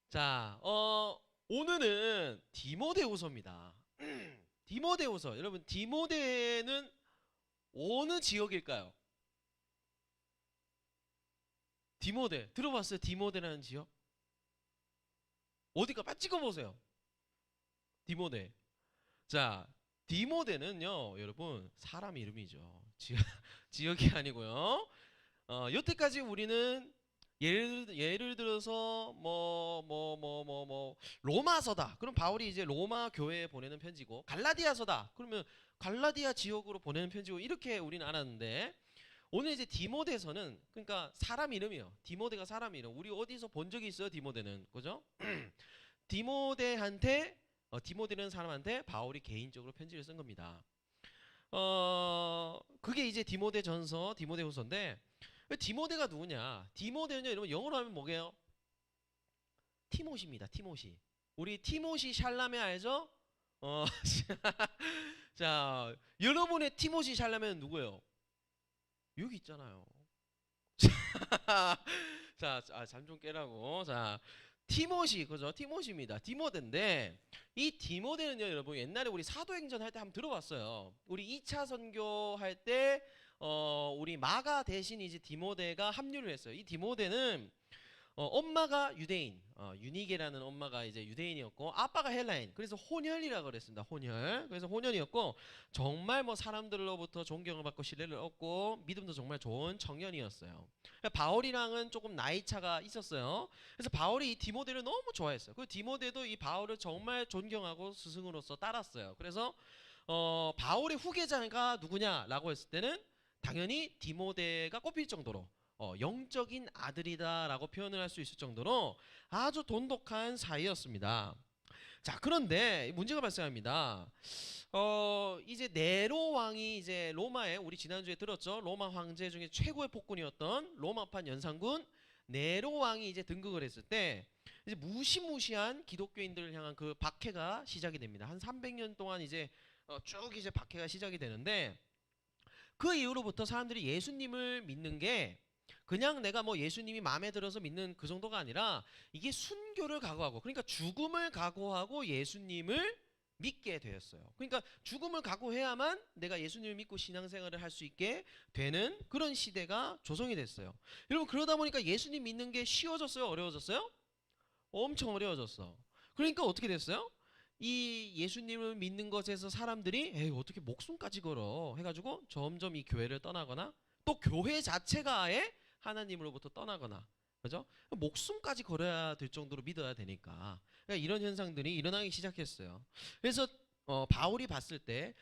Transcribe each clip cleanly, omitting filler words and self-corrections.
자, 오늘은 디모데후서입니다. 디모데후서. 여러분, 디모데는 어느 지역일까요? 디모데. 들어봤어요? 디모데라는 지역? 어디가? 빨리 찍어보세요. 디모데. 자, 디모데는요, 여러분, 사람 이름이죠. 지역이 아니고요. 여태까지 우리는 예를 들어서 로마서다. 그럼 바울이 이제 로마 교회에 보내는 편지고, 갈라디아서다. 그러면 갈라디아 지역으로 보내는 편지고, 이렇게 우리는 알았는데, 오늘 이제 디모데서는 그러니까 사람 이름이에요. 디모데가 사람 이름. 우리 어디서 본 적이 있어요, 디모데는. 그죠? 디모데한테 디모데라는 사람한테 바울이 개인적으로 편지를 쓴 겁니다. 그게 이제 디모데전서, 디모데후서인데 디모데가 누구냐? 디모데는요, 여러분 영어로 하면 뭐게요? 티모시입니다. 티모시. 우리 티모시 샬라메 알죠? 어, 자, 여러분의 티모시 샬라메는 누구예요? 여기 있잖아요. 자, 잠 좀 깨라고. 자, 티모시, 그죠? 티모시입니다. 디모데인데, 이 디모데는요, 여러분, 옛날에 우리 사도행전 할 때 한번 들어봤어요. 우리 2차 선교 할 때, 우리 마가 대신 이제 디모데가 합류를 했어요. 이 디모데는 엄마가 유대인, 유니게라는 엄마가 이제 유대인이었고 아빠가 헬라인. 그래서 혼혈이라고 그랬습니다. 혼혈. 그래서 혼혈이었고 정말 뭐 사람들로부터 존경을 받고 신뢰를 얻고 믿음도 정말 좋은 청년이었어요. 바울이랑은 조금 나이 차가 있었어요. 그래서 바울이 이 디모데를 너무 좋아했어요. 그 디모데도 이 바울을 정말 존경하고 스승으로서 따랐어요. 그래서 바울의 후계자가 누구냐라고 했을 때는 당연히 디모데가 꼽힐 정도로 영적인 아들이다라고 표현을 할 수 있을 정도로 아주 돈독한 사이였습니다. 자, 그런데 문제가 발생합니다. 이제 네로 왕이 이제 로마에 우리 지난주에 들었죠. 로마 황제 중에 최고의 폭군이었던 로마판 연산군 네로 왕이 이제 등극을 했을 때 이제 무시무시한 기독교인들을 향한 그 박해가 시작이 됩니다. 한 300년 동안 이제 쭉 이제 박해가 시작이 되는데 그 이후로부터 사람들이 예수님을 믿는 게 그냥 내가 뭐 예수님이 마음에 들어서 믿는 그 정도가 아니라 이게 순교를 각오하고 그러니까 죽음을 각오하고 예수님을 믿게 되었어요. 그러니까 죽음을 각오해야만 내가 예수님을 믿고 신앙생활을 할 수 있게 되는 그런 시대가 조성이 됐어요. 여러분 그러다 보니까 예수님 믿는 게 쉬워졌어요? 어려워졌어요? 엄청 어려워졌어. 그러니까 어떻게 됐어요? 이 예수님을 믿는 것에서 사람들이 에이 어떻게 목숨까지 걸어 해가지고 점점 이 교회를 떠나거나 또 교회 자체가 아예 하나님으로부터 떠나거나 그죠? 목숨까지 걸어야 될 정도로 믿어야 되니까 그러니까 이런 현상들이 일어나기 시작했어요. 그래서 바울이 봤을 때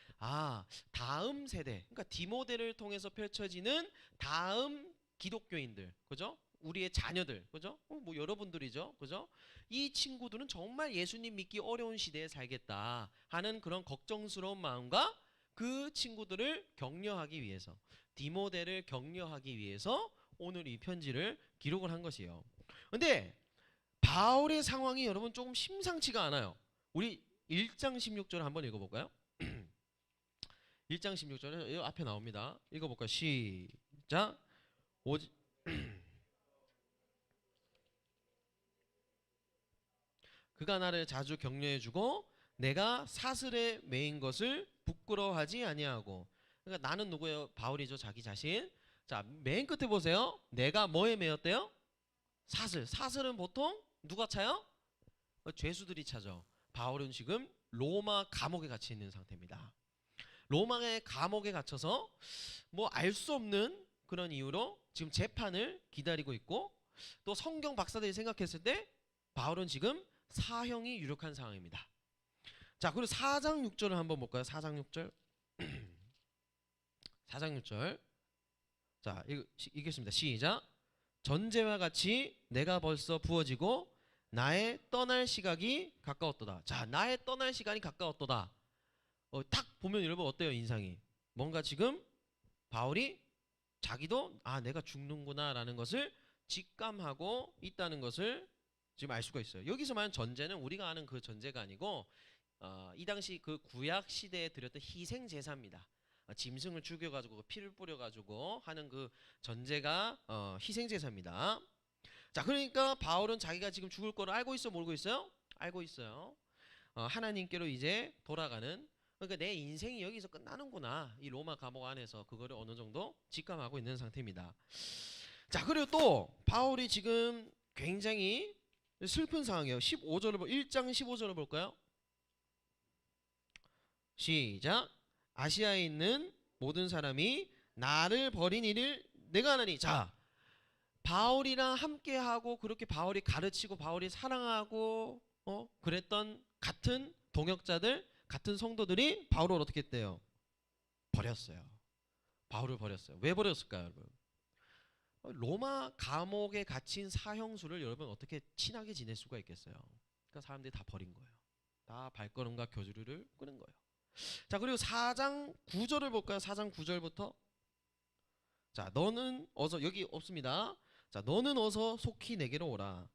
다음 세대 그러니까 디모데를 통해서 펼쳐지는 다음 기독교인들 그죠? 우리의 자녀들 그죠? 뭐 여러분들이죠 그죠? 이 친구들은 정말 예수님 믿기 어려운 시대에 살겠다 하는 그런 걱정스러운 마음과 그 친구들을 격려하기 위해서 디모데를 격려하기 위해서 오늘 이 편지를 기록을 한 것이에요. 근데 바울의 상황이 여러분 조금 심상치가 않아요. 우리 1장 16절 한번 읽어볼까요? 1장 16절 앞에 나옵니다. 읽어볼까요? 시작. 오직 그가 나를 자주 격려해주고 내가 사슬에 매인 것을 부끄러워하지 아니하고 그러니까 나는 누구예요? 바울이죠. 자기 자신. 자, 맨 끝에 보세요. 내가 뭐에 매였대요? 사슬. 사슬은 보통 누가 차요? 죄수들이 차죠. 바울은 지금 로마 감옥에 갇혀 있는 상태입니다. 로마의 감옥에 갇혀서 뭐 알 수 없는 그런 이유로 지금 재판을 기다리고 있고 또 성경 박사들이 생각했을 때 바울은 지금 사형이 유력한 상황입니다. 자, 그리고 4장 6절을 한번 볼까요? 4장 6절. 4장 6절. 자, 읽겠습니다. 시작. 전제와 같이 내가 벌써 부어지고 나의 떠날 시각이 가까웠도다. 자, 나의 떠날 시간이 가까웠도다. 딱 보면 여러분 어때요, 인상이? 뭔가 지금 바울이 자기도 내가 죽는구나라는 것을 직감하고 있다는 것을 지금 알 수가 있어요. 여기서 말하는 전제는 우리가 아는 그 전제가 아니고 이 당시 그 구약 시대에 드렸던 희생 제사입니다. 짐승을 죽여가지고 피를 뿌려가지고 하는 그 전제가 희생 제사입니다. 자, 그러니까 바울은 자기가 지금 죽을 거를 알고 있어, 모르고 있어요? 알고 있어요. 하나님께로 이제 돌아가는, 그러니까 내 인생이 여기서 끝나는구나, 이 로마 감옥 안에서 그거를 어느 정도 직감하고 있는 상태입니다. 자, 그리고 또 바울이 지금 굉장히 슬픈 상황이에요. 15절을 1장 15절을 볼까요? 시작. 아시아에 있는 모든 사람이 나를 버린 이를 내가 하나니. 자, 바울이랑 함께하고 그렇게 바울이 가르치고 바울이 사랑하고 그랬던 같은 동역자들, 같은 성도들이 바울을 어떻게 했대요? 버렸어요. 바울을 버렸어요. 왜 버렸을까요, 여러분? 로마 감옥에 갇힌 사형수를 여러분 어떻게 친하게 지낼 수가 있겠어요? 그러니까 사람들이 다 버린 거예요. 다 발걸음과 교주를 끄는 거예요. 자, 그리고 4장 9절을 볼까요? 4장 9절부터. 자, 너는 어서, 여기 없습니다. 자, 너는 어서 속히 내게로 오라.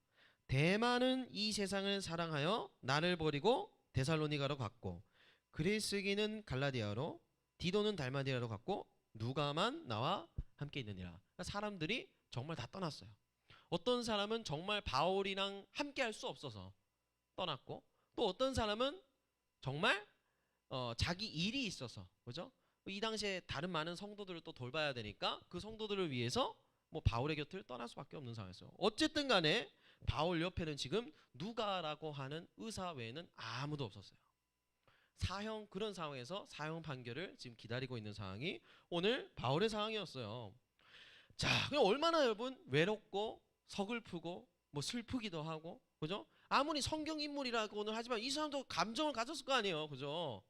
대만은 이 세상을 사랑하여 나를 버리고 데살로니가로 갔고, 그리스기는 갈라디아로, 디도는 달마디아로 갔고, 누가만 나와 함께 있느니라. 그러니까 사람들이 정말 다 떠났어요. 어떤 사람은 정말 바울이랑 함께 할 수 없어서 떠났고, 또 어떤 사람은 정말 자기 일이 있어서, 그죠? 이 당시에 다른 많은 성도들을 또 돌봐야 되니까 그 성도들을 위해서 뭐 바울의 곁을 떠날 수밖에 없는 상황이었어요. 어쨌든 간에 바울 옆에는 지금 누가라고 하는 의사 외에는 아무도 없었어요. 사형, 그런 상황에서 사형 판결을 지금 기다리고 있는 상황이 오늘 바울의 상황이었어요. 자, 그럼 얼마나 여러분 외롭고 서글프고 뭐 슬프기도 하고, 그죠? 아무리 성경 인물이라고는 하지만 이 사람도 감정을 가졌을 거 아니에요, 그죠?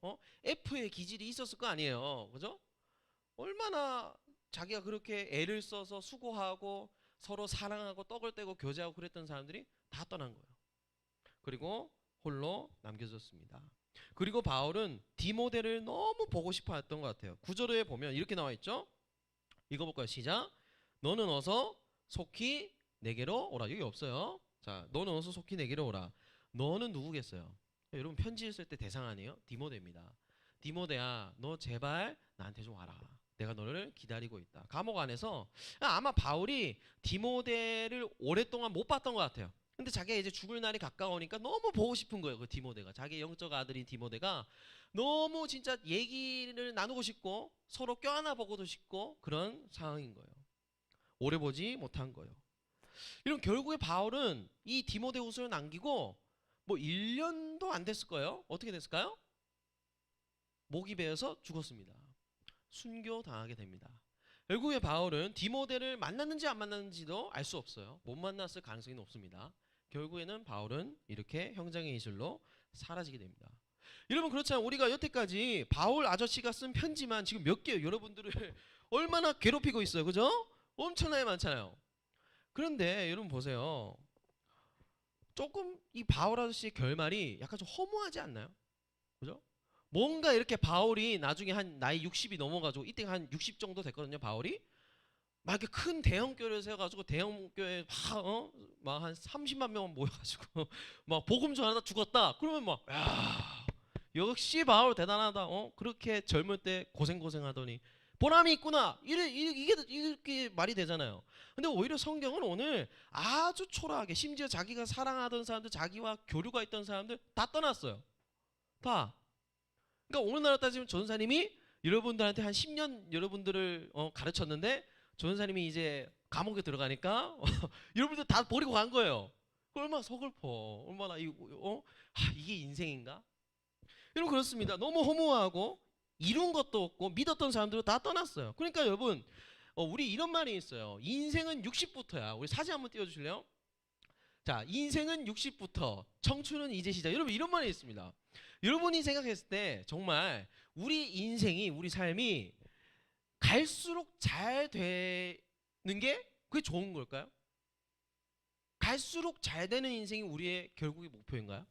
F의 기질이 있었을 거 아니에요, 그죠? 얼마나 자기가 그렇게 애를 써서 수고하고 서로 사랑하고 떡을 떼고 교제하고 그랬던 사람들이 다 떠난 거예요. 그리고 홀로 남겨졌습니다. 그리고 바울은 디모데를 너무 보고 싶어 했던 것 같아요. 9절에 보면 이렇게 나와 있죠. 읽어볼까요? 시작. 너는 어서 속히 내게로 오라. 여기 없어요. 자, 너는 어서 속히 내게로 오라. 너는 누구겠어요? 여러분 편지 쓸 때 대상 아니에요? 디모데입니다. 디모데야, 너 제발 나한테 좀 와라. 내가 너를 기다리고 있다. 감옥 안에서 아마 바울이 디모데를 오랫동안 못 봤던 것 같아요. 근데 자기가 이제 죽을 날이 가까우니까 너무 보고 싶은 거예요. 그 디모데가, 자기 영적 아들인 디모데가 너무 진짜 얘기를 나누고 싶고 서로 껴안아 보고도 싶고 그런 상황인 거예요. 오래 보지 못한 거예요. 이런 결국에 바울은 이 디모데후서를 남기고 뭐 1년도 안 됐을 거예요. 어떻게 됐을까요? 목이 베어서 죽었습니다. 순교당하게 됩니다. 결국에 바울은 디모데를 만났는지 안 만났는지도 알 수 없어요. 못 만났을 가능성이 높습니다. 결국에는 바울은 이렇게 형장의 이슬로 사라지게 됩니다. 여러분 그렇잖아요. 우리가 여태까지 바울 아저씨가 쓴 편지만 지금 몇 개요. 여러분들을 얼마나 괴롭히고 있어요. 그죠? 엄청나게 많잖아요. 그런데 여러분 보세요. 조금 이 바울 아저씨의 결말이 약간 좀 허무하지 않나요? 그죠? 뭔가 이렇게 바울이 나중에 한 나이 60이 넘어가지고 이때 한 60 정도 됐거든요. 바울이 막 이렇게 큰 대형 교회를 세워가지고 대형 교회 막 한 30만 명 모여가지고 막 복음 전하다 죽었다. 그러면 막 야, 역시 바울 대단하다. 그렇게 젊을 때 고생하더니 보람이 있구나. 이게 말이 되잖아요. 근데 오히려 성경은 오늘 아주 초라하게, 심지어 자기가 사랑하던 사람들, 자기와 교류가 있던 사람들 다 떠났어요. 다. 그러니까 오늘날로 따지면 전사님이 여러분들한테 한 10년 여러분들을 가르쳤는데 전사님이 이제 감옥에 들어가니까 여러분들 다 버리고 간 거예요. 얼마나 서글퍼. 얼마나 이게 인생인가? 여러분 그렇습니다. 너무 허무하고 이룬 것도 없고 믿었던 사람들도 다 떠났어요. 그러니까 여러분 우리 이런 말이 있어요. 인생은 60부터야. 우리 사진 한번 띄워주실래요? 자, 인생은 60부터, 청춘은 이제 시작. 여러분 이런 말이 있습니다. 여러분이 생각했을 때 정말 우리 인생이, 우리 삶이 갈수록 잘 되는 게 그게 좋은 걸까요? 갈수록 잘 되는 인생이 우리의 결국의 목표인가요?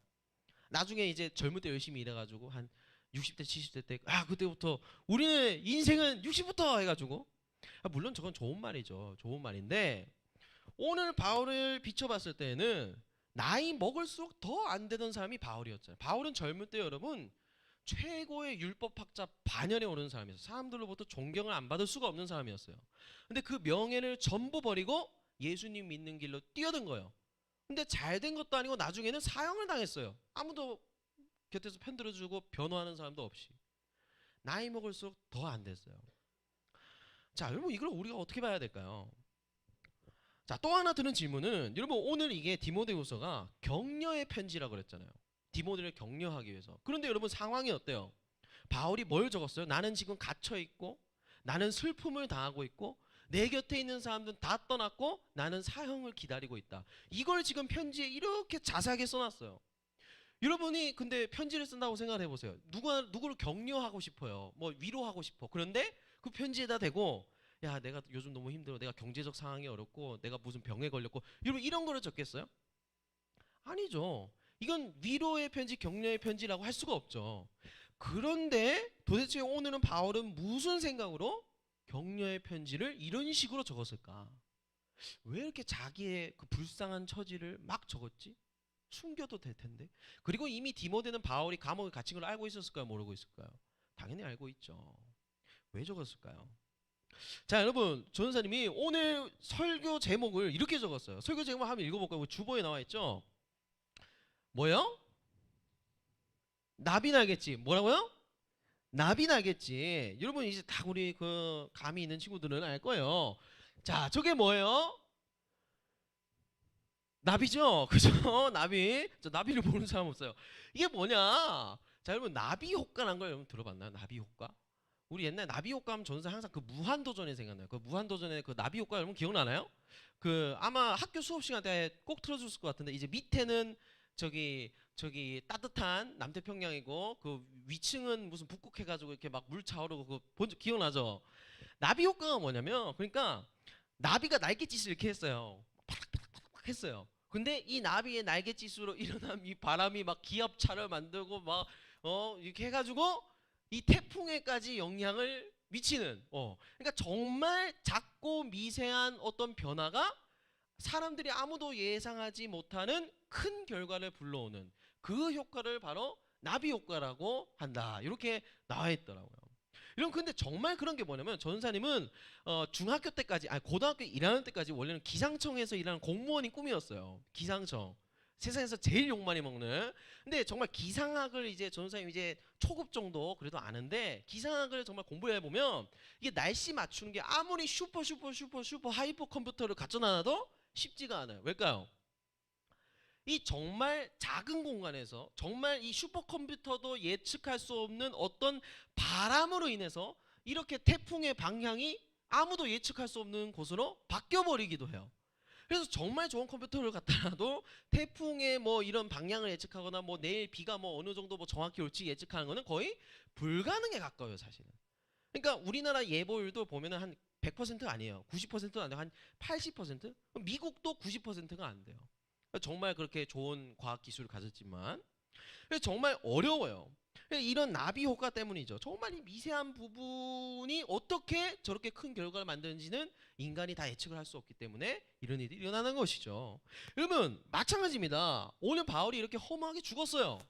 나중에 이제 젊을 때 열심히 일해가지고 한 60대 70대 때 그때부터 우리는 인생은 60부터 해가지고 물론 저건 좋은 말이죠. 좋은 말인데 오늘 바울을 비춰봤을 때는 나이 먹을수록 더 안 되던 사람이 바울이었잖아요. 바울은 젊을 때 여러분 최고의 율법학자 반열에 오르는 사람이었어요. 사람들로부터 존경을 안 받을 수가 없는 사람이었어요. 근데 그 명예를 전부 버리고 예수님 믿는 길로 뛰어든 거예요. 근데 잘 된 것도 아니고 나중에는 사형을 당했어요. 아무도 곁에서 편들어주고 변호하는 사람도 없이. 나이 먹을수록 더 안 됐어요. 자, 여러분 이걸 우리가 어떻게 봐야 될까요? 자, 또 하나 드는 질문은, 여러분 오늘 이게 디모데후서가 격려의 편지라고 그랬잖아요. 디모데를 격려하기 위해서. 그런데 여러분 상황이 어때요? 바울이 뭘 적었어요? 나는 지금 갇혀 있고, 나는 슬픔을 당하고 있고, 내 곁에 있는 사람들은 다 떠났고, 나는 사형을 기다리고 있다. 이걸 지금 편지에 이렇게 자세하게 써놨어요. 여러분이 근데 편지를 쓴다고 생각을 해보세요. 누구를 격려하고 싶어요. 뭐 위로하고 싶어. 그런데 그 편지에다 대고, 야, 내가 요즘 너무 힘들어. 내가 경제적 상황이 어렵고, 내가 무슨 병에 걸렸고, 여러분 이런 거를 적겠어요? 아니죠. 이건 위로의 편지, 격려의 편지라고 할 수가 없죠. 그런데 도대체 오늘은 바울은 무슨 생각으로 격려의 편지를 이런 식으로 적었을까? 왜 이렇게 자기의 그 불쌍한 처지를 막 적었지? 숨겨도 될 텐데. 그리고 이미 디모데는 바울이 감옥에 갇힌 걸 알고 있었을까요? 모르고 있을까요? 당연히 알고 있죠. 왜 적었을까요? 자, 여러분, 전사님이 오늘 설교 제목을 이렇게 적었어요. 설교 제목 한번 읽어볼까요? 주보에 나와 있죠. 뭐요? 나비 날겠지. 뭐라고요? 나비 날겠지. 여러분 이제 다 우리 그 감이 있는 친구들은 알 거예요. 자, 저게 뭐예요? 나비죠? 그죠? 나비. 저 나비를 모르는 사람 없어요. 이게 뭐냐? 자, 여러분 나비 효과란 걸 여러분 들어봤나요? 나비 효과? 우리 옛날 나비 효과 하면 전사 항상 그 무한도전이 생각나요. 그 무한도전의 그 나비 효과 여러분 기억나나요? 그 아마 학교 수업 시간 때 꼭 틀어줬을 것 같은데, 이제 밑에는 저기 따뜻한 남태평양이고 그 위층은 무슨 북극해가지고 이렇게 막 물 차오르고 그거 기억나죠? 나비 효과가 뭐냐면, 그러니까 나비가 날갯짓을 이렇게 했어요. 팍팍팍팍 했어요. 근데 이 나비의 날갯짓으로 일어난 이 바람이 막 기압차를 만들고 막 이렇게 해가지고 이 태풍에까지 영향을 미치는, 그러니까 정말 작고 미세한 어떤 변화가 사람들이 아무도 예상하지 못하는 큰 결과를 불러오는 그 효과를 바로 나비 효과라고 한다. 이렇게 나와 있더라고요. 이런, 근데 정말 그런 게 뭐냐면, 전사님은 중학교 때까지, 아니 고등학교 1학년 때까지 원래는 기상청에서 일하는 공무원이 꿈이었어요. 기상청. 세상에서 제일 욕 많이 먹는. 근데 정말 기상학을 이제 전사님 이제 초급 정도 그래도 아는데, 기상학을 정말 공부해 보면 이게 날씨 맞추는 게 아무리 슈퍼 하이퍼 컴퓨터를 갖춰 놔도 쉽지가 않아요. 왜일까요? 이 정말 작은 공간에서 정말 이 슈퍼컴퓨터도 예측할 수 없는 어떤 바람으로 인해서 이렇게 태풍의 방향이 아무도 예측할 수 없는 곳으로 바뀌어 버리기도 해요. 그래서 정말 좋은 컴퓨터를 갖다 놔도 태풍의 뭐 이런 방향을 예측하거나 뭐 내일 비가 뭐 어느 정도 뭐 정확히 올지 예측하는 거는 거의 불가능에 가까워요, 사실은. 그러니까 우리나라 예보율도 보면은 한 100% 아니에요. 90%는 안 돼요. 한 80%? 미국도 90%가 안 돼요. 정말 그렇게 좋은 과학 기술을 가졌지만 정말 어려워요. 이런 나비 효과 때문이죠. 정말 이 미세한 부분이 어떻게 저렇게 큰 결과를 만드는지는 인간이 다 예측을 할 수 없기 때문에 이런 일이 일어나는 것이죠. 여러분 마찬가지입니다. 오늘 바울이 이렇게 허무하게 죽었어요.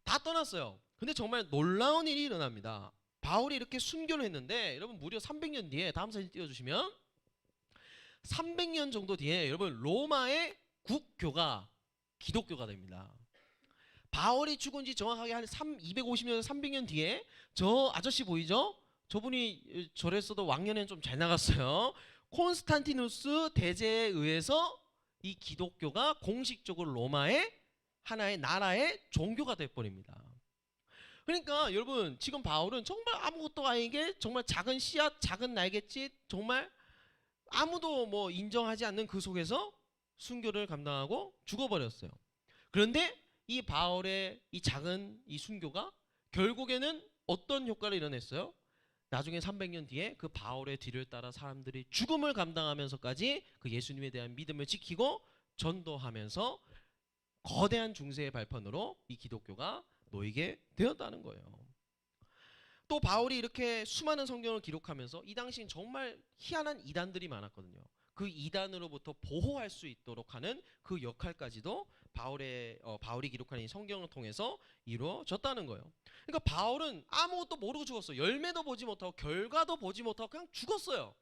다 떠났어요. 근데 정말 놀라운 일이 일어납니다. 바울이 이렇게 순교를 했는데, 여러분 무려 300년 뒤에, 다음 사진 띄워주시면, 300년 정도 뒤에 여러분 로마의 국교가 기독교가 됩니다. 바울이 죽은 지 정확하게 한 250년, 300년 뒤에 저 아저씨 보이죠? 저분이 저랬어도 왕년에는 좀 잘 나갔어요. 콘스탄티누스 대제에 의해서 이 기독교가 공식적으로 로마의 하나의 나라의 종교가 돼버립니다. 그러니까 여러분 지금 바울은 정말 아무것도 아니게 정말 작은 씨앗, 작은 날갯짓, 정말 아무도 뭐 인정하지 않는 그 속에서 순교를 감당하고 죽어버렸어요. 그런데 이 바울의 이 작은 이 순교가 결국에는 어떤 효과를 이뤄냈어요? 나중에 300년 뒤에 그 바울의 뒤를 따라 사람들이 죽음을 감당하면서까지 그 예수님에 대한 믿음을 지키고 전도하면서 거대한 중세의 발판으로 이 기독교가 놓이게 되었다는 거예요. 또 바울이 이렇게 수많은 성경을 기록하면서 이 당시엔 정말 희한한 이단들이 많았거든요. 그 이단으로부터 보호할 수 있도록 하는 그 역할까지도 바울이 기록한 이 성경을 통해서 이루어졌다는 거예요. 그러니까 바울은 아무것도 모르고 죽었어요. 열매도 보지 못하고 결과도 보지 못하고 그냥 죽었어요.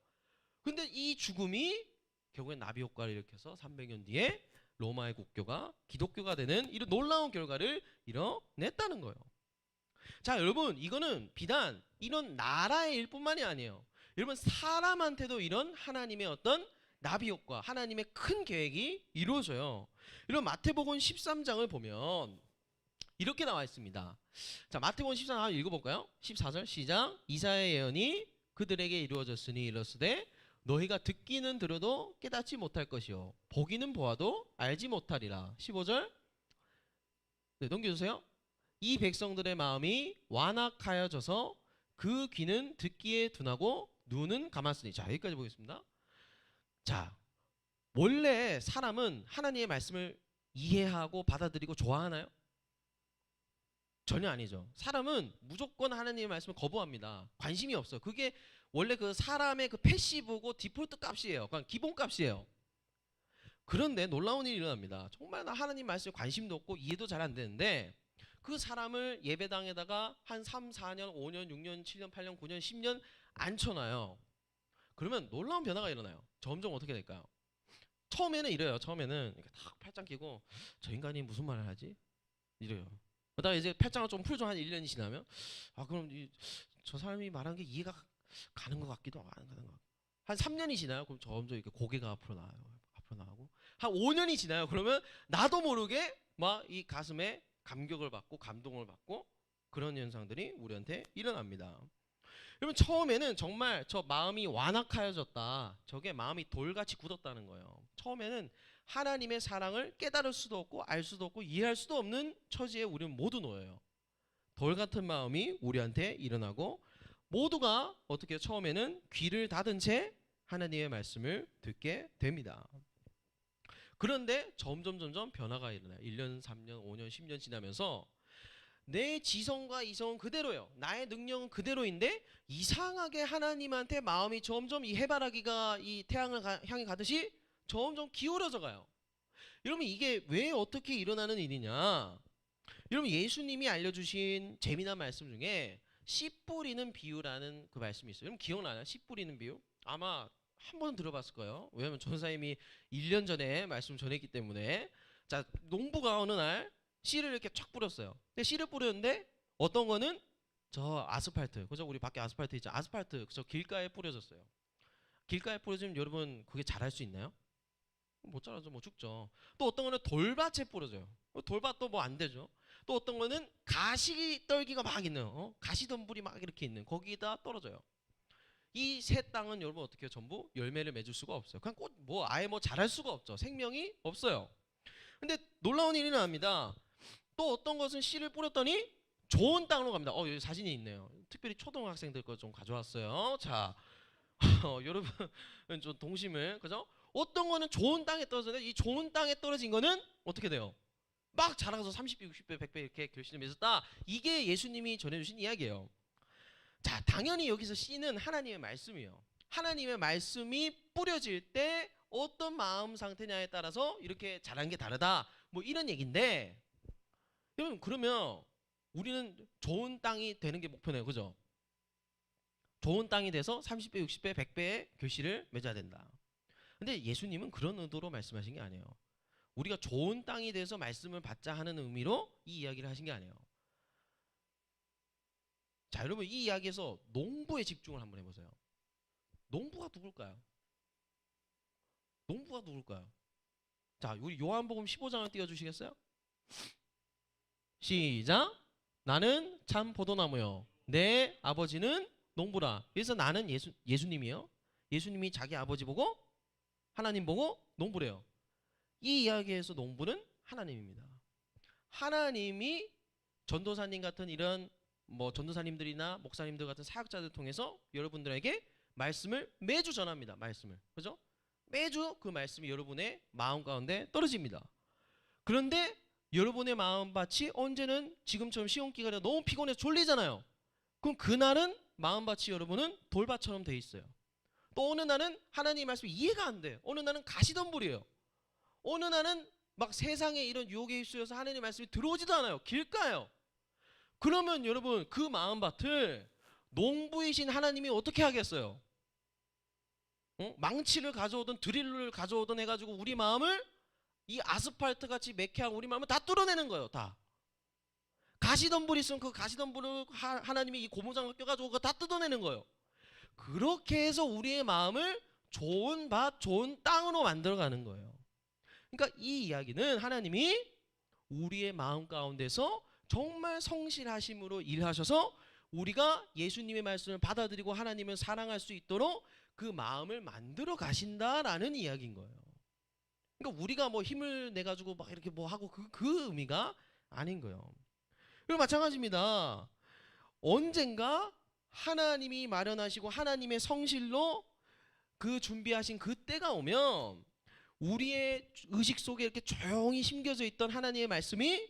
근데 이 죽음이 결국엔 나비 효과를 일으켜서 300년 뒤에 로마의 국교가 기독교가 되는 이런 놀라운 결과를 이뤄냈다는 거예요. 자, 여러분, 이거는 비단 이런 나라의 일뿐만이 아니에요. 여러분, 사람한테도 이런 하나님의 어떤 나비 효과, 하나님의 큰 계획이 이루어져요. 이런 마태복음 13장을 보면 이렇게 나와 있습니다. 자, 마태복음 13장 한번 읽어볼까요? 14절 시작. 이사야의 예언이 그들에게 이루어졌으니 이르시되 너희가 듣기는 들어도 깨닫지 못할 것이요 보기는 보아도 알지 못하리라. 15절 네, 넘겨주세요. 이 백성들의 마음이 완악하여져서 그 귀는 듣기에 둔하고 눈은 감았으니. 자, 여기까지 보겠습니다. 자, 원래 사람은 하나님의 말씀을 이해하고 받아들이고 좋아하나요? 전혀 아니죠. 사람은 무조건 하나님의 말씀을 거부합니다. 관심이 없어요. 그게 원래 그 사람의 그 패시브고 디폴트 값이에요. 그냥 기본 값이에요. 그런데 놀라운 일이 일어납니다. 정말 나 하나님 말씀에 관심도 없고 이해도 잘 안 되는데 그 사람을 예배당에다가 한 3, 4년, 5년, 6년, 7년, 8년, 9년, 10년 앉혀놔요. 그러면 놀라운 변화가 일어나요. 점점 어떻게 될까요? 처음에는 이래요. 처음에는 이렇게 딱 팔짱 끼고 저 인간이 무슨 말을 하지? 이래요. 그다음에 이제 팔짱을 좀 풀죠. 한 1년이 지나면 아 그럼 저 사람이 말하는 게 이해가 가는 것 같기도 하고 안 가는 것 같고 한 3년이 지나요. 그럼 점점 이렇게 고개가 앞으로 나와요. 앞으로 나오고 한 5년이 지나요. 그러면 나도 모르게 막 이 가슴에 감격을 받고 감동을 받고 그런 현상들이 우리한테 일어납니다. 여러분 처음에는 정말 저 마음이 완악하여졌다. 저게 마음이 돌같이 굳었다는 거예요. 처음에는 하나님의 사랑을 깨달을 수도 없고 알 수도 없고 이해할 수도 없는 처지에 우리는 모두 놓여요. 돌 같은 마음이 우리한테 일어나고 모두가 어떻게 처음에는 귀를 닫은 채 하나님의 말씀을 듣게 됩니다. 그런데 점점 변화가 일어나요. 1년, 3년, 5년, 10년 지나면서 내 지성과 이성은 그대로예요. 나의 능력은 그대로인데 이상하게 하나님한테 마음이 점점 이 해바라기가 이 태양을 향해 가듯이 점점 기울어져 가요. 여러분 이게 왜 어떻게 일어나는 일이냐? 여러분 예수님이 알려주신 재미난 말씀 중에 씨 뿌리는 비유라는 그 말씀이 있어요. 여러분 기억나나요? 씨 뿌리는 비유? 아마 한 번 들어봤을 거예요. 왜냐하면 전사님이 1년 전에 말씀 전했기 때문에. 자, 농부가 어느 날 씨를 이렇게 쫙 뿌렸어요. 근데 씨를 뿌렸는데 어떤 거는 저 아스팔트, 그죠? 우리 밖에 아스팔트 있죠? 아스팔트, 저 길가에 뿌려졌어요. 길가에 뿌려지면 여러분 그게 자랄 수 있나요? 못 자라죠. 뭐 죽죠. 또 어떤 거는 돌밭에 뿌려져요. 돌밭도 뭐 안 되죠. 또 어떤 거는 가시 떨기가 막 있는 가시덤불이 막 이렇게 있는 거기다 떨어져요. 이 세 땅은 여러분 어떻게 해요? 전부 열매를 맺을 수가 없어요. 그냥 꽃 뭐 아예 뭐 자랄 수가 없죠. 생명이 없어요. 근데 놀라운 일이 납니다. 또 어떤 것은 씨를 뿌렸더니 좋은 땅으로 갑니다. 여기 사진이 있네요. 특별히 초등학생들 거 좀 가져왔어요. 자, 여러분 좀 동심을 그죠? 어떤 거는 좋은 땅에 떨어졌는데 이 좋은 땅에 떨어진 거는 어떻게 돼요? 막 자라서 30배, 60배, 100배 이렇게 결실을 맺었다. 이게 예수님이 전해주신 이야기예요. 자, 당연히 여기서 씨는 하나님의 말씀이에요. 하나님의 말씀이 뿌려질 때 어떤 마음 상태냐에 따라서 이렇게 자란 게 다르다. 뭐 이런 얘기인데 여러분 그러면 우리는 좋은 땅이 되는 게 목표네요. 그죠? 좋은 땅이 돼서 30배, 60배, 100배의 결실을 맺어야 된다. 근데 예수님은 그런 의도로 말씀하신 게 아니에요. 우리가 좋은 땅이 돼서 말씀을 받자 하는 의미로 이 이야기를 하신 게 아니에요. 자, 여러분 이 이야기에서 농부에 집중을 한번 해보세요. 농부가 누굴까요? 농부가 누굴까요? 자, 우리 요한복음 15장을 띄워주시겠어요? 시작. 나는 참 포도나무요 내 아버지는 농부라. 그래서 나는 예수님이요. 예수님이 자기 아버지 보고 하나님 보고 농부래요. 이 이야기에서 농부는 하나님입니다. 하나님이 전도사님 같은 이런 뭐 전도사님들이나 목사님들 같은 사역자들 통해서 여러분들에게 말씀을 매주 전합니다. 말씀을. 그죠? 매주 그 말씀이 여러분의 마음 가운데 떨어집니다. 그런데 여러분의 마음밭이 언제는 지금처럼 시험기간에 너무 피곤해서 졸리잖아요. 그럼 그날은 마음밭이 여러분은 돌밭처럼 돼 있어요. 또 어느 날은 하나님의 말씀이 이해가 안 돼요. 어느 날은 가시덤불이에요. 어느 날은 막 세상에 이런 유혹에 휩쓸려서 하나님의 말씀이 들어오지도 않아요. 길가요. 그러면 여러분 그 마음밭을 농부이신 하나님이 어떻게 하겠어요? 망치를 가져오든 드릴을 가져오든 해가지고 우리 마음을 이 아스팔트 같이 매캐한 우리 마음을 다 뚫어내는 거예요. 다. 가시덤불 있으면 그 가시덤불을 하나님이 이 고무장갑 껴가지고 그거 다 뜯어내는 거예요. 그렇게 해서 우리의 마음을 좋은 밭, 좋은 땅으로 만들어가는 거예요. 그러니까 이 이야기는 하나님이 우리의 마음 가운데서 정말 성실하심으로 일하셔서 우리가 예수님의 말씀을 받아들이고 하나님을 사랑할 수 있도록 그 마음을 만들어 가신다라는 이야기인 거예요. 그러니까 우리가 뭐 힘을 내 가지고 막 이렇게 뭐 하고 그 의미가 아닌 거예요. 그리고 마찬가지입니다. 언젠가 하나님이 마련하시고 하나님의 성실로 그 준비하신 그 때가 오면 우리의 의식 속에 이렇게 조용히 심겨져 있던 하나님의 말씀이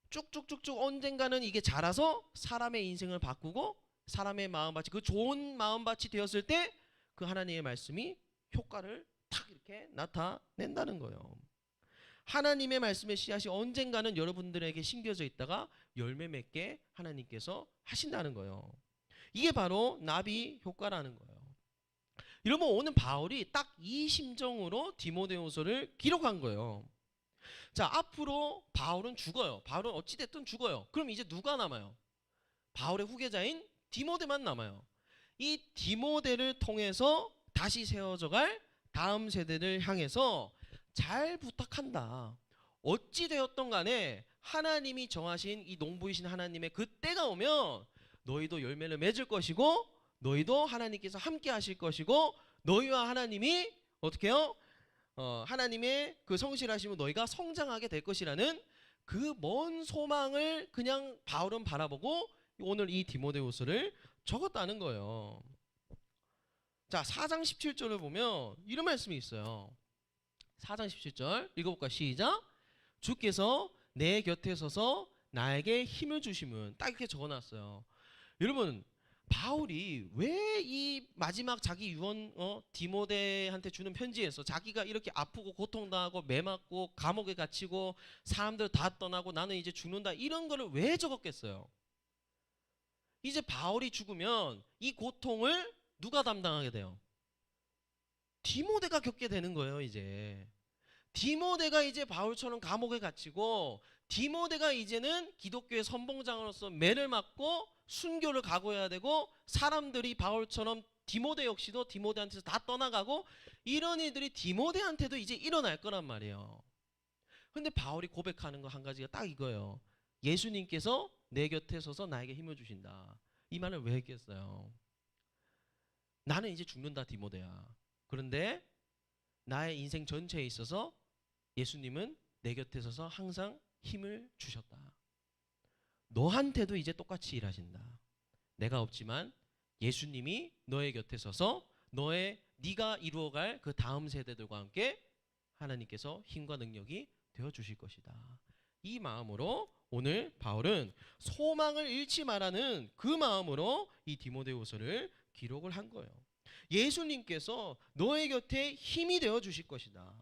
쭉쭉쭉쭉 언젠가는 이게 자라서 사람의 인생을 바꾸고 사람의 마음밭이 그 좋은 마음밭이 되었을 때 그 하나님의 말씀이 효과를 탁 이렇게 나타낸다는 거예요. 하나님의 말씀의 씨앗이 언젠가는 여러분들에게 심겨져 있다가 열매 맺게 하나님께서 하신다는 거예요. 이게 바로 나비 효과라는 거예요. 여러분 오늘 바울이 딱 이 심정으로 디모데후서를 기록한 거예요. 자, 앞으로 바울은 죽어요. 바울은 어찌됐든 죽어요. 그럼 이제 누가 남아요? 바울의 후계자인 디모데만 남아요. 이 디모데를 통해서 다시 세워져갈 다음 세대를 향해서 잘 부탁한다. 어찌 되었던 간에 하나님이 정하신 이 농부이신 하나님의 그 때가 오면 너희도 열매를 맺을 것이고 너희도 하나님께서 함께 하실 것이고 너희와 하나님이 어떻게 해요? 하나님의 그 성실하심으로 너희가 성장하게 될 것이라는 그 먼 소망을 그냥 바울은 바라보고 오늘 이 디모데후서를 적었다는 거예요. 자, 4장 17절을 보면 이런 말씀이 있어요. 4장 17절 읽어볼까? 시작. 주께서 내 곁에 서서 나에게 힘을 주심은, 딱 이렇게 적어놨어요. 여러분 바울이 왜 이 마지막 자기 유언 디모데한테 주는 편지에서 자기가 이렇게 아프고 고통당하고 매맞고 감옥에 갇히고 사람들 다 떠나고 나는 이제 죽는다 이런 거를 왜 적었겠어요? 이제 바울이 죽으면 이 고통을 누가 담당하게 돼요? 디모데가 겪게 되는 거예요. 이제 디모데가 이제 바울처럼 감옥에 갇히고 디모데가 이제는 기독교의 선봉장으로서 매를 맞고 순교를 각오해야 되고 사람들이 바울처럼 디모데 역시도 디모데한테서 다 떠나가고 이런 일들이 디모데한테도 이제 일어날 거란 말이에요. 근데 바울이 고백하는 거 한 가지가 딱 이거예요. 예수님께서 내 곁에 서서 나에게 힘을 주신다. 이 말을 왜 했겠어요? 나는 이제 죽는다 디모데야. 그런데 나의 인생 전체에 있어서 예수님은 내 곁에 서서 항상 힘을 주셨다. 너한테도 이제 똑같이 일하신다. 내가 없지만 예수님이 너의 곁에 서서 네가 이루어갈 그 다음 세대들과 함께 하나님께서 힘과 능력이 되어주실 것이다. 이 마음으로 오늘 바울은 소망을 잃지 말라는 그 마음으로 이 디모데후서를 기록을 한 거예요. 예수님께서 너의 곁에 힘이 되어 주실 것이다.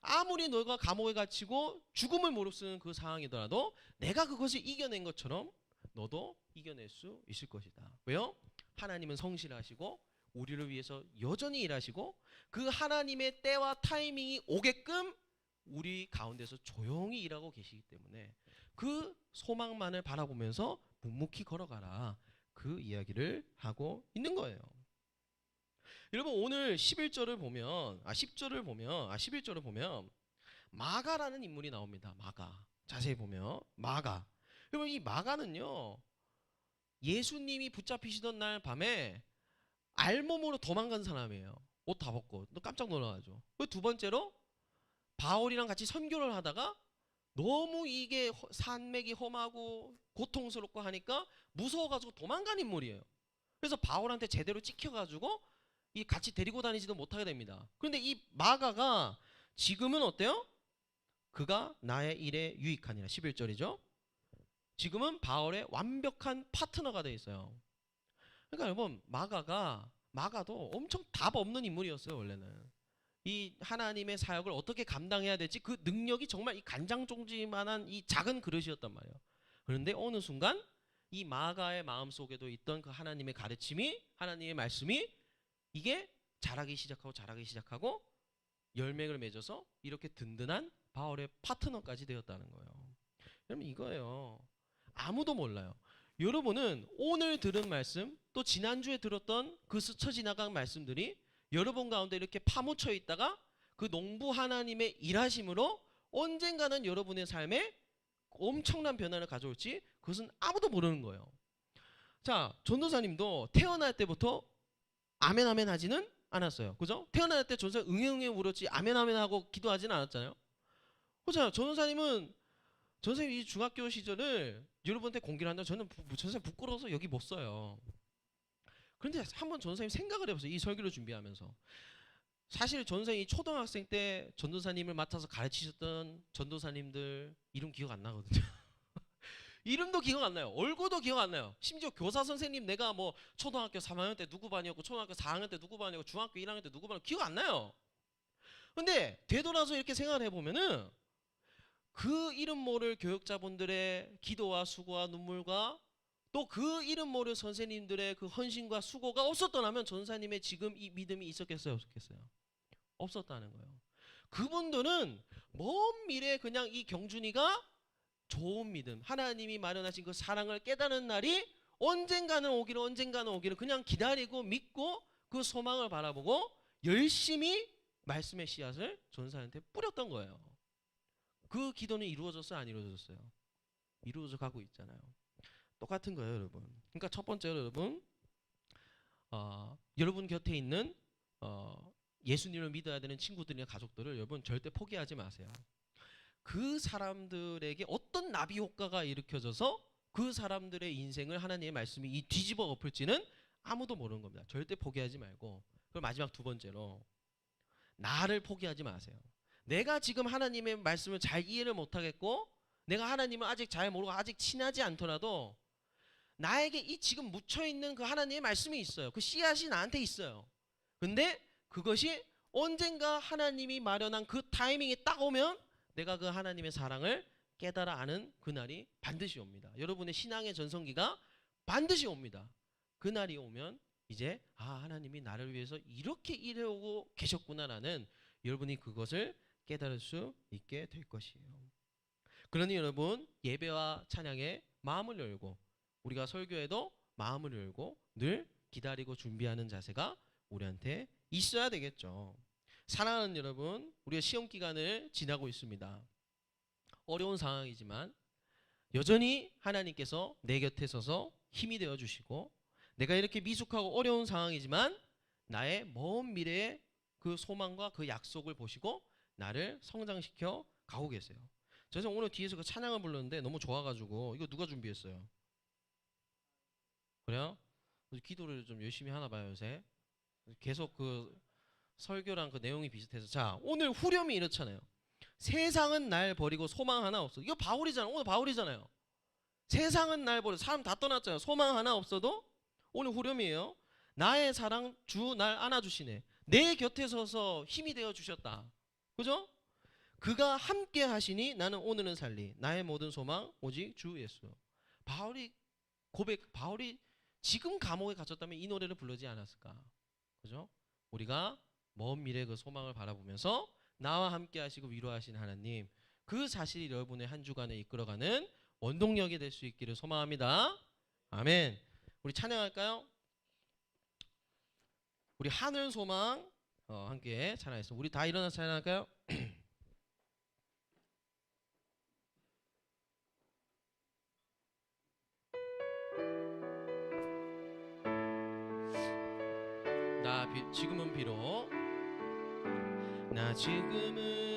아무리 너가 감옥에 갇히고 죽음을 무릅쓰는 그 상황이더라도 내가 그것을 이겨낸 것처럼 너도 이겨낼 수 있을 것이다. 왜요? 하나님은 성실하시고 우리를 위해서 여전히 일하시고 그 하나님의 때와 타이밍이 오게끔 우리 가운데서 조용히 일하고 계시기 때문에 그 소망만을 바라보면서 묵묵히 걸어가라. 그 이야기를 하고 있는 거예요. 여러분 오늘 11절을 보면 11절을 보면 마가라는 인물이 나옵니다. 마가. 자세히 보면 마가. 여러분 이 마가는요. 예수님이 붙잡히시던 날 밤에 알몸으로 도망간 사람이에요. 옷 다 벗고. 너 깜짝 놀라가지고. 두 번째로 바울이랑 같이 선교를 하다가 너무 이게 산맥이 험하고 고통스럽고 하니까 무서워가지고 도망간 인물이에요. 그래서 바울한테 제대로 찍혀가지고 이 같이 데리고 다니지도 못하게 됩니다. 그런데 이 마가가 지금은 어때요? 그가 나의 일에 유익하니라. 11절이죠. 지금은 바울의 완벽한 파트너가 되어 있어요. 그러니까 여러분 마가도 엄청 답 없는 인물이었어요. 원래는 이 하나님의 사역을 어떻게 감당해야 될지 그 능력이 정말 이 간장종지만한 이 작은 그릇이었단 말이에요. 그런데 어느 순간 이 마가의 마음속에도 있던 그 하나님의 가르침이 하나님의 말씀이 이게 자라기 시작하고 열매를 맺어서 이렇게 든든한 바울의 파트너까지 되었다는 거예요. 여러분 이거예요. 아무도 몰라요. 여러분은 오늘 들은 말씀 또 지난주에 들었던 그 스쳐 지나간 말씀들이 여러분 가운데 이렇게 파묻혀 있다가 그 농부 하나님의 일하심으로 언젠가는 여러분의 삶에 엄청난 변화를 가져올지 그것은 아무도 모르는 거예요. 자, 전도사님도 태어날 때부터 아멘 아멘 하지는 않았어요. 그죠? 태어날 때 전도사 응애 울었지 아멘 아멘 하고 기도하지는 않았잖아요. 그렇잖아요. 전도사님이 중학교 시절을 여러분한테 공개를 한다. 저는 전도사님 부끄러워서 여기 못 써요. 그런데 한번 전도사님 생각을 해보세요. 이 설교를 준비하면서. 사실 전도사님이 초등학생 때 전도사님을 맡아서 가르치셨던 전도사님들 이름 기억 안 나거든요. 이름도 기억 안 나요. 얼굴도 기억 안 나요. 심지어 교사 선생님 내가 뭐 초등학교 3학년 때 누구 반이었고 초등학교 4학년 때 누구 반이었고 중학교 1학년 때 누구 반이었고 기억 안 나요. 근데 되돌아서 이렇게 생각을 해보면은 그 이름 모를 교육자분들의 기도와 수고와 눈물과 또 그 이름 모를 선생님들의 그 헌신과 수고가 없었더라면 전사님의 지금 이 믿음이 있었겠어요? 없었겠어요? 없었다는 거예요. 그분들은 먼 미래에 그냥 이 경준이가 좋은 믿음, 하나님이 마련하신 그 사랑을 깨닫는 날이 언젠가는 오기를 그냥 기다리고 믿고 그 소망을 바라보고 열심히 말씀의 씨앗을 전사한테 뿌렸던 거예요. 그 기도는 이루어졌어요? 안 이루어졌어요? 이루어져 가고 있잖아요. 똑같은 거예요, 여러분. 그러니까 첫 번째로 여러분, 여러분 곁에 있는 예수님을 믿어야 되는 친구들이나 가족들을 여러분 절대 포기하지 마세요. 그 사람들에게 어떤 나비 효과가 일으켜져서 그 사람들의 인생을 하나님의 말씀이 이 뒤집어 엎을지는 아무도 모르는 겁니다. 절대 포기하지 말고. 그리고 마지막 두 번째로 나를 포기하지 마세요. 내가 지금 하나님의 말씀을 잘 이해를 못하겠고 내가 하나님을 아직 잘 모르고 아직 친하지 않더라도 나에게 이 지금 묻혀있는 그 하나님의 말씀이 있어요. 그 씨앗이 나한테 있어요. 근데 그것이 언젠가 하나님이 마련한 그 타이밍이 딱 오면 내가 그 하나님의 사랑을 깨달아 아는 그날이 반드시 옵니다. 여러분의 신앙의 전성기가 반드시 옵니다. 그날이 오면 이제 하나님이 나를 위해서 이렇게 일해오고 계셨구나라는 여러분이 그것을 깨달을 수 있게 될 것이에요. 그러니 여러분 예배와 찬양에 마음을 열고 우리가 설교에도 마음을 열고 늘 기다리고 준비하는 자세가 우리한테 있어야 되겠죠. 사랑하는 여러분, 우리가 시험 기간을 지나고 있습니다. 어려운 상황이지만 여전히 하나님께서 내 곁에 서서 힘이 되어 주시고 내가 이렇게 미숙하고 어려운 상황이지만 나의 먼 미래의 그 소망과 그 약속을 보시고 나를 성장시켜 가고 계세요. 그래서 오늘 뒤에서 그 찬양을 불렀는데 너무 좋아가지고 이거 누가 준비했어요? 그래요? 기도를 좀 열심히 하나 봐요 요새. 계속 그 설교랑 그 내용이 비슷해서. 자, 오늘 후렴이 이렇잖아요. 세상은 날 버리고 소망 하나 없어. 이거 바울이잖아요. 오늘 바울이잖아요. 세상은 날 버리고 사람 다 떠났잖아요. 소망 하나 없어도 오늘 후렴이에요. 나의 사랑 주 날 안아주시네. 내 곁에 서서 힘이 되어 주셨다. 그죠? 그가 함께 하시니 나는 오늘은 살리. 나의 모든 소망 오직 주 예수. 바울이 지금 감옥에 갇혔다면 이 노래를 부르지 않았을까? 그죠? 우리가 먼 미래 그 소망을 바라보면서 나와 함께 하시고 위로하신 하나님, 그 사실이 여러분의 한 주간을 이끌어가는 원동력이 될 수 있기를 소망합니다. 아멘. 우리 찬양할까요? 우리 하늘 소망 함께 찬양했습니다. 우리 다 일어나서 찬양할까요? 나 지금은 비록 나 지금은